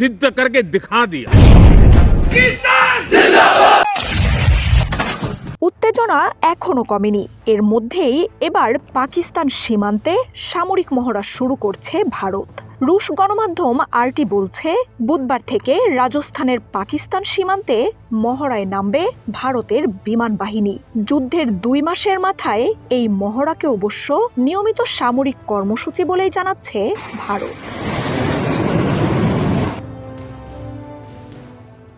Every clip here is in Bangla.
सिद्ध करके दिखा दिया। উত্তেজনা এখনো কমেনি। এর মধ্যেই এবার পাকিস্তান সীমান্তে সামরিক মহড়া শুরু করছে ভারত। রুশ গণমাধ্যম আরটি বলছে, বুধবার থেকে রাজস্থানের পাকিস্তান সীমান্তে মহড়ায় নামবে ভারতের বিমান বাহিনী। যুদ্ধের 2 মাসের মাথায় এই মহড়াকে অবশ্য নিয়মিত সামরিক কর্মসূচি বলেই জানাচ্ছে ভারত।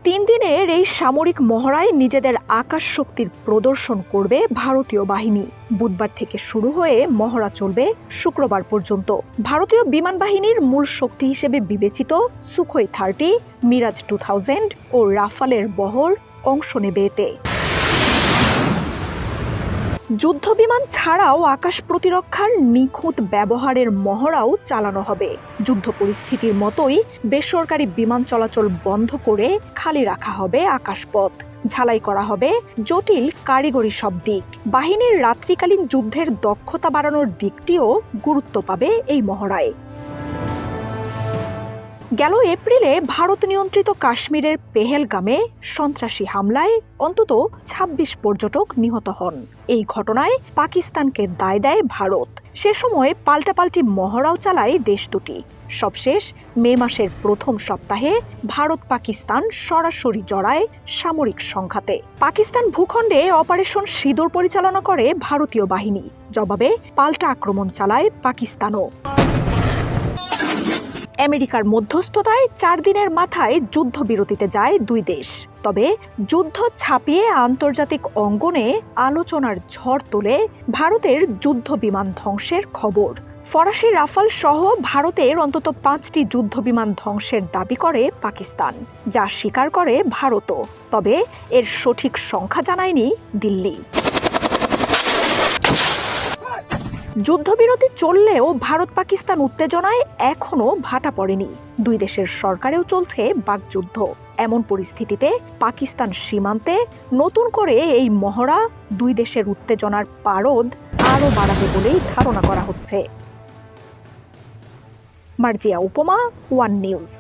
3 দিনের এই সামরিক মহড়ায় নিজেদের আকাশ শক্তির প্রদর্শন করবে ভারতীয় বাহিনী। বুধবার থেকে শুরু হয়ে মহড়া চলবে শুক্রবার পর্যন্ত। ভারতীয় বিমান বাহিনীর মূল শক্তি হিসেবে বিবেচিত সুখোই 30, মিরাজ 2000 ও রাফালের বহর অংশ নেবে এতে। যুদ্ধবিমান ছাড়াও আকাশ প্রতিরক্ষার নিখুঁত ব্যবহারের মহড়াও চালানো হবে। যুদ্ধ পরিস্থিতির মতোই বেসরকারি বিমান চলাচল বন্ধ করে খালি রাখা হবে আকাশপথ। ঝালাই করা হবে জটিল কারিগরি সব দিক। বাহিনীর রাত্রিকালীন যুদ্ধের দক্ষতা বাড়ানোর দিকটিও গুরুত্ব পাবে এই মহড়ায়। গেল এপ্রিলে ভারত নিয়ন্ত্রিত কাশ্মীরের পেহেলগামে সন্ত্রাসী হামলায় অন্তত 26 পর্যটক নিহত হন। এই ঘটনায় পাকিস্তানকে দায় দেয় ভারত। সে সময় পাল্টাপাল্টি মহড়াও চালায় দেশ দুটি। সবশেষ মে মাসের প্রথম সপ্তাহে ভারত পাকিস্তান সরাসরি জড়ায় সামরিক সংঘাতে। পাকিস্তান ভূখণ্ডে অপারেশন সিঁদুর পরিচালনা করে ভারতীয় বাহিনী। জবাবে পাল্টা আক্রমণ চালায় পাকিস্তানও। আমেরিকার মধ্যস্থতায় 4 দিনের মাথায় যুদ্ধবিরতিতে যায় 2 দেশ। তবে যুদ্ধ ছাপিয়ে আন্তর্জাতিক অঙ্গনে আলোচনার ঝড় তোলে ভারতের যুদ্ধ বিমান ধ্বংসের খবর। ফরাসি রাফাল সহ ভারতের অন্তত 5টি যুদ্ধবিমান ধ্বংসের দাবি করে পাকিস্তান, যা স্বীকার করে ভারতও। তবে এর সঠিক সংখ্যা জানায়নি দিল্লি। যুদ্ধবিরতি চললেও ভারত পাকিস্তান উত্তেজনায় এখনো ভাটা পড়েনি। 2 দেশের সরকারেও চলছে বাকযুদ্ধ। এমন পরিস্থিতিতে পাকিস্তান সীমান্তে নতুন করে এই মহড়া 2 দেশের উত্তেজনার পারদ আরও বাড়াবে বলেই ধারণা করা হচ্ছে। মার্জিয়া উপমা, ওয়ান নিউজ।